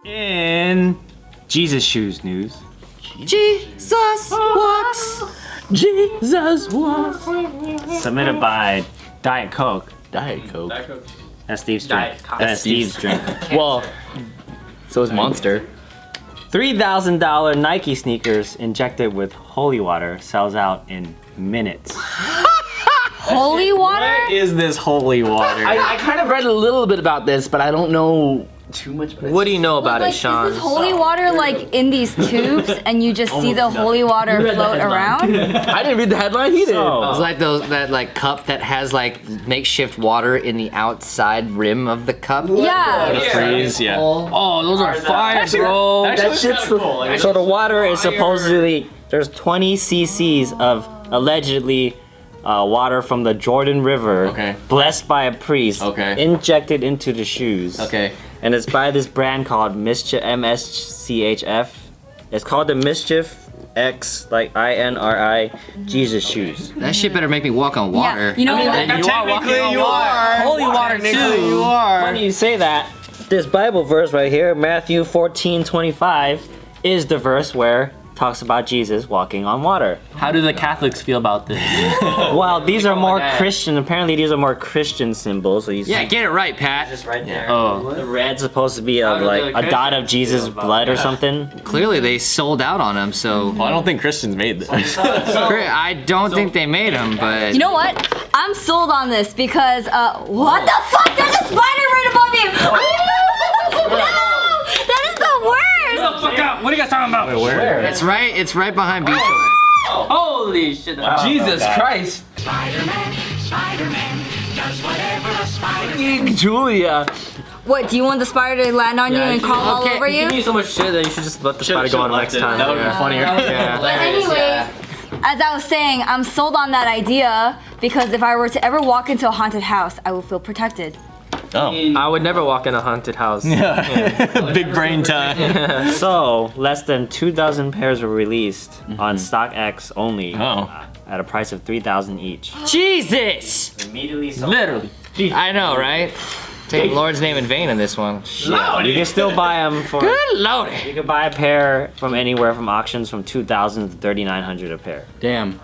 In Jesus Shoes news. Jesus walks. Jesus walks. Submitted by Diet Coke. Diet Coke. That's Steve's drink. That's Steve's drink. Well, so is Monster. $3,000 Nike sneakers injected with holy water sells out in minutes. Holy water? What is this holy water? I kind of read a little bit about this, but I don't know too much. What do you know about it, Sean? Is this holy water like in these tubes and you just see the holy water float around? I didn't read the headline either. It's like that like cup that has like makeshift water in the outside rim of the cup. Yeah. Freeze, yeah. Oh, those are fire, bro. That shit's cool. So the water is supposedly, there's 20 cc's of allegedly water from the Jordan River, blessed by a priest, injected into the shoes. And it's by this brand called Mischief, MSCHF. It's called the Mischief X, like INRI, Jesus shoes. That shit better make me walk on water. Yeah. You know what? You are walking on water. Holy water too. You are. Funny you say that. This Bible verse right here, Matthew 14:25, is the verse where talks about Jesus walking on water. How do the Catholics feel about this? Well, these are more Christian. Apparently, these are more Christian symbols. So you see, Get it right, Pat. just right there. Oh. The red's supposed to be of like a dot of Jesus' blood or something. Clearly, they sold out on them, so. Well, I don't think Christians made this. I don't think they made them, but. You know what? I'm sold on this because what the fuck? There's a spider right above you! No! That is the worst! Fuck up! What are you guys talking about? Where? It's right behind Beach. Holy shit! Jesus Christ! Spider-Man does whatever a spider Julia. What, do you want the spider to land on you and crawl all over You you? give me so much shit that you should just let the spider go on next time. That would be funnier. But anyways, as I was saying, I'm sold on that idea because if I were to ever walk into a haunted house, I would feel protected. I would never walk in a haunted house. Big brain time. So, less than 2,000 pairs were released on StockX only at a price of $3,000 each. Jesus! Immediately sold. Literally. I know, right? Take the Lord's name in vain in this one. Yeah, you can still buy them for. Good Lord! You can buy a pair from anywhere from auctions from $2,000 to $3,900 a pair. Damn.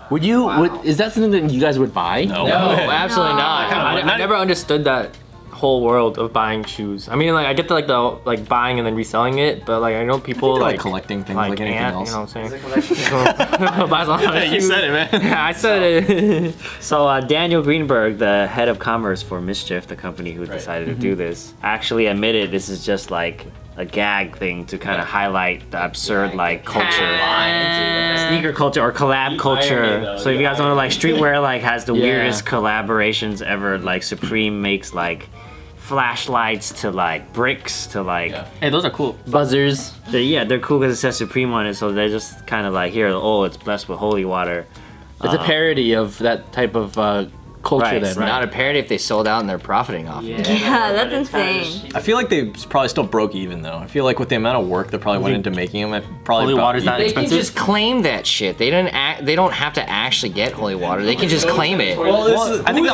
Is that something that you guys would buy? No. No, absolutely not. I never understood that whole world of buying shoes. I mean, like I get the buying and then reselling it, but like I know people like collecting things like anything else. You know what I'm saying? Buys a lot of Yeah, you shoes. said it, man. Yeah, I said it. So Daniel Greenberg, the head of commerce for Mischief, the company who decided to do this, actually admitted this is just like a gag thing to kind of highlight the absurd like culture, sneaker culture or collab culture. So if you guys want to like streetwear like has the weirdest collaborations ever. Like Supreme makes like flashlights to like bricks to like Hey, those are cool. Buzzers. they're cool because it says Supreme on it, so they're just kind of like here, it's blessed with holy water. It's a parody of that type of culture Right, then. Not a parody if they sold out and they're profiting off it. Yeah, that's insane. I feel like they probably still broke even though. I feel like with the amount of work that probably went into making them, it probably Holy water's not They can expensive. just claim that shit. They don't have to actually get holy water. They can just claim it. I think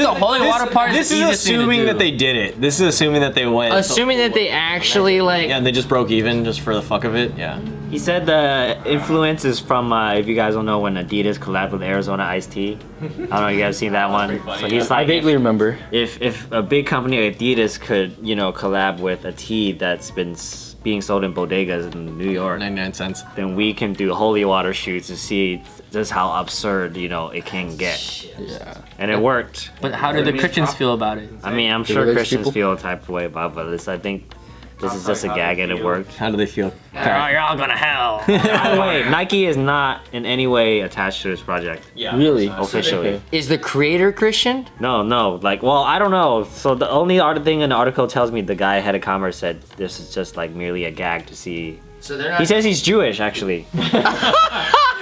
the holy water part This is is the easiest thing to assuming do. that they did it. This is assuming that they went. Assuming that they actually like. Yeah, they just broke even just for the fuck of it. Yeah. He said the influence is from, if you guys don't know, when Adidas collabed with Arizona Iced Tea. I don't know if you guys seen that one. So he's I like, vaguely remember. if a big company like Adidas could, collab with a tea that's been being sold in bodegas in New York, 99 cents. then we can do holy water shoots to see just how absurd, it can get. Yeah. And it worked. But how did the Christians feel about it? I mean, I'm sure religious Christians people? feel a type of way about this. I think this is just a gag and it worked. How do they feel? You're all gonna hell. By the way, Nike is not in any way attached to this project. Really? Officially. Is the creator Christian? No. Like, well, I don't know. So the only other thing in the article tells me the guy head of commerce said this is just like merely a gag to see. So they're not. He says he's Jewish, actually.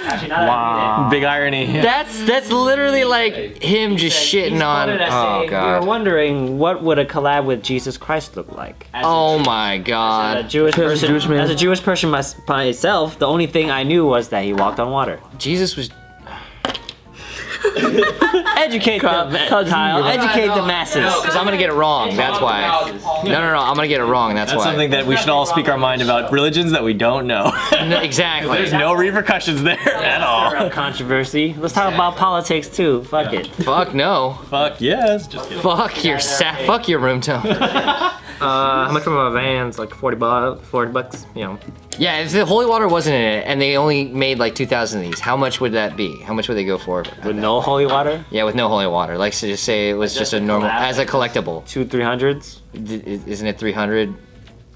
Actually, now that I read it. Big irony. That's literally like him just shitting He's on. quoted as Oh saying, We were god. wondering what would a collab with Jesus Christ look like. Oh my A god. Jewish person, Jewish man. as a Jewish person myself, the only thing I knew was that he walked on water. Jesus was. Educate them, Kyle. Educate the masses. No, because I'm gonna get it wrong. That's why. No, I'm gonna get it wrong. That's why. something that we should all speak our mind about religions that we don't know. No, exactly. There's no repercussions there at all. Controversy. Let's talk about politics too. Fuck it. Fuck no. Fuck yes. Just kidding. Fuck your room tone. How much were my Vans? Like 40 bucks, you know. Yeah, if the holy water wasn't in it and they only made like 2,000 of these, how much would that be? How much would they go for? With no holy water? Yeah, with no holy water. Like, so just say it was just a normal, as a collectible. 200-300s? Isn't it 300?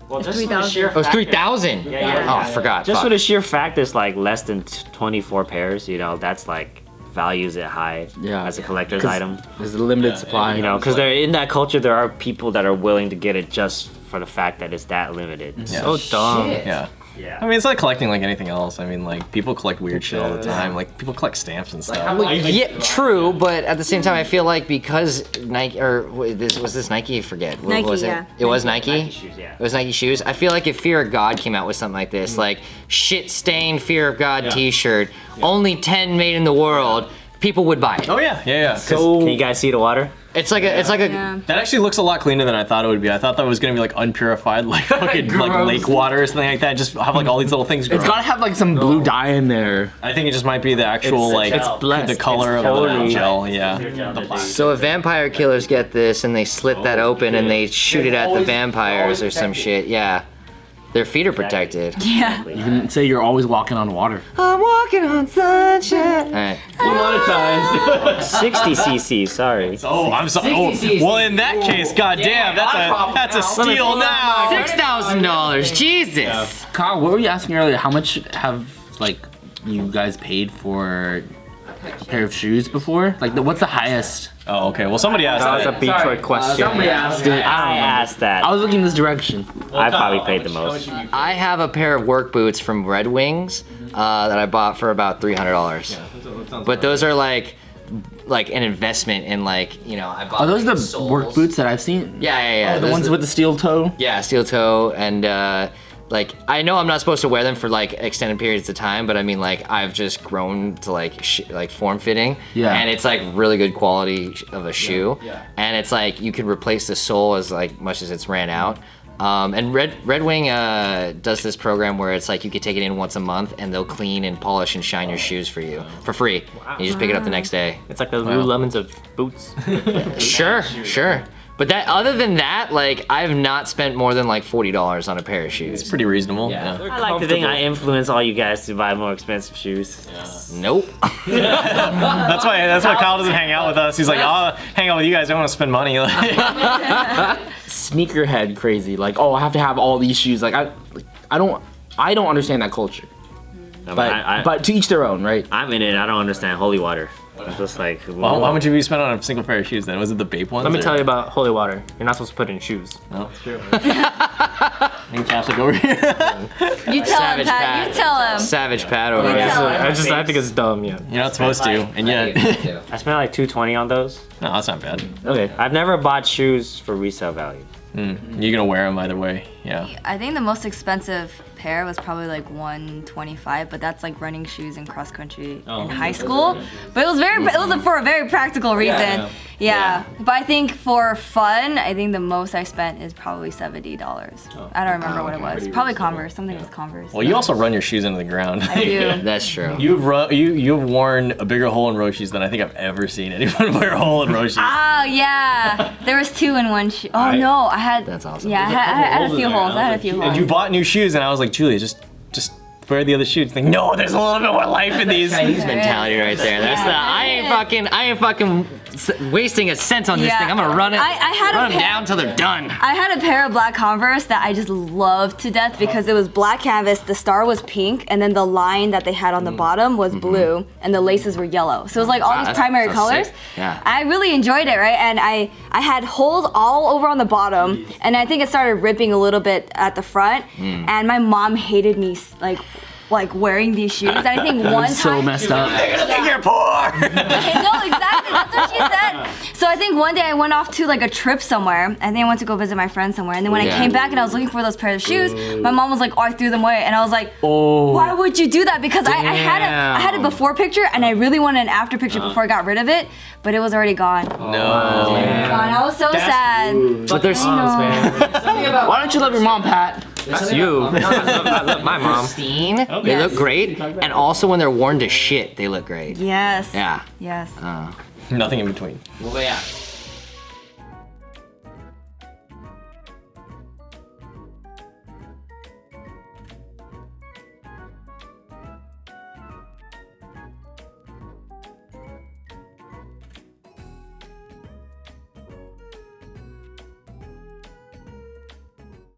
Well, It's 3,000. Oh, it's 3,000. Yeah. Oh, I forgot. Just Fuck. for the sheer fact it's like less than 24 pairs, you know, that's like values it high as a collector's item. There's a limited supply. You know, because they're in that culture, there are people that are willing to get it just for the fact that it's that limited. Yeah. So dumb. Yeah. Yeah. I mean, it's like collecting like anything else. I mean, like people collect weird shit all the time. Like people collect stamps and stuff. Yeah, true, but at the same time, I feel like because Nike, or was this Nike? I forget. What Nike, was it? yeah. It was Nike? Nike shoes, yeah. It was Nike shoes. I feel like if Fear of God came out with something like this, like shit-stained Fear of God t-shirt, only 10 made in the world, people would buy it. Oh yeah. So, can you guys see the water? It's like a, Yeah. That actually looks a lot cleaner than I thought it would be. I thought that was gonna be like unpurified, like fucking like lake water or something like that. Just have like all these little things growing. It's gotta have like some blue dye in there. I think it just might be the actual like it's blessed. the color It's of the totally- gel. Yeah. So if vampire killers get this and they slit that open and they shoot it at the vampires or some shit, yeah, their feet are protected. Yeah. You can say you're always walking on water. I'm walking on sunshine. All right. 60 cc, sorry. Oh, I'm sorry. Oh, well, in that case, goddamn, that's a steal now. $6,000. Jesus. Kyle, what were you asking earlier? How much have like you guys paid for a pair of shoes before? Like, what's the highest? Oh, okay. Well, somebody asked That was that. a Detroit question. Somebody asked it. I asked that. I was looking this direction. I probably paid the most. I have a pair of work boots from Red Wings that I bought for about $300. But those are like an investment in like, you know, I bought. Are those like, the soles. work boots that I've seen? Yeah. Oh, the Those ones are- with the steel toe? Yeah, steel toe and like I know I'm not supposed to wear them for like extended periods of time, but I mean like I've just grown to like like form fitting. Yeah. And it's like really good quality of a shoe. And it's like you can replace the sole as like much as it's ran out. And Red Wing does this program where it's like you could take it in once a month and they'll clean and polish and shine your shoes for you for free. You just pick it up the next day. It's like the Lululemons of boots. Sure. But that, other than that, like I've not spent more than like $40 on a pair of shoes. It's pretty reasonable. Yeah. I like to think I influence all you guys to buy more expensive shoes. Nope. That's why Kyle doesn't hang out with us. He's like, I'll hang out with you guys. I want to spend money. Sneakerhead crazy. Like, oh, I have to have all these shoes. Like, I don't understand that culture. No, But to each their own, right? I'm in it. I don't understand holy water. It's just like, Well, how much have you spent on a single pair of shoes then? Was it the Bape ones? Let me or- tell you about holy water. You're not supposed to put it in shoes. No, it's true. And Catholic over here. You tell him, Pat. You tell him. Savage Pat over Yeah. here. I think it's dumb, yeah. You're not supposed to, and yet. I spent like $220 on those. No, that's not bad. Okay. I've never bought shoes for resale value. You're gonna wear them either way. Yeah. I think the most expensive pair was probably like $125, but that's like running shoes in cross country in high school. But it was for a very practical reason. Yeah. But I think for fun, I think the most I spent is probably $70. I don't remember what it was. Probably Converse. Something with Converse. Well, you also run your shoes into the ground. I do. That's true. You've worn a bigger hole in Roshi's than I think I've ever seen anyone wear a hole in Roshi's. Oh yeah, there was 2 in one shoe. Oh no, I had. That's awesome. Yeah, I had a few holes. I had a few And holes. you bought new shoes, and I was like, Julia, just wear the other shoes. Like, no, there's a little bit more life in these. Chinese mentality right there. That's the I ain't fucking wasting a cent on this Yeah. thing. I'm gonna run it. I had a run them pair- down till they're done. I had a pair of black Converse that I just loved to death because it was black canvas, the star was pink, and then the line that they had on the bottom was blue, and the laces were yellow. So it was like all these that's- primary that's colors. sick. Yeah. I really enjoyed it, right? And I had holes all over on the bottom, and I think it started ripping a little bit at the front, and my mom hated me like like wearing these shoes. And I think one time. So messed up. You're poor. No, exactly. That's what she said. So I think one day I went off to like a trip somewhere. I think I went to go visit my friend somewhere. And then when I came back and I was looking for those pairs of shoes, my mom was like, "Oh, I threw them away." And I was like, "Why would you do that?" Because I had a before picture and I really wanted an after picture before I got rid of it, but it was already gone. No. I was so sad. But there's moms, man. Why don't you love your mom, Pat? That's you. I love my mom. Pristine. They look great, and also when they're worn to shit, they look great. Yes. Yeah. Yes. Nothing in between. Well, yeah.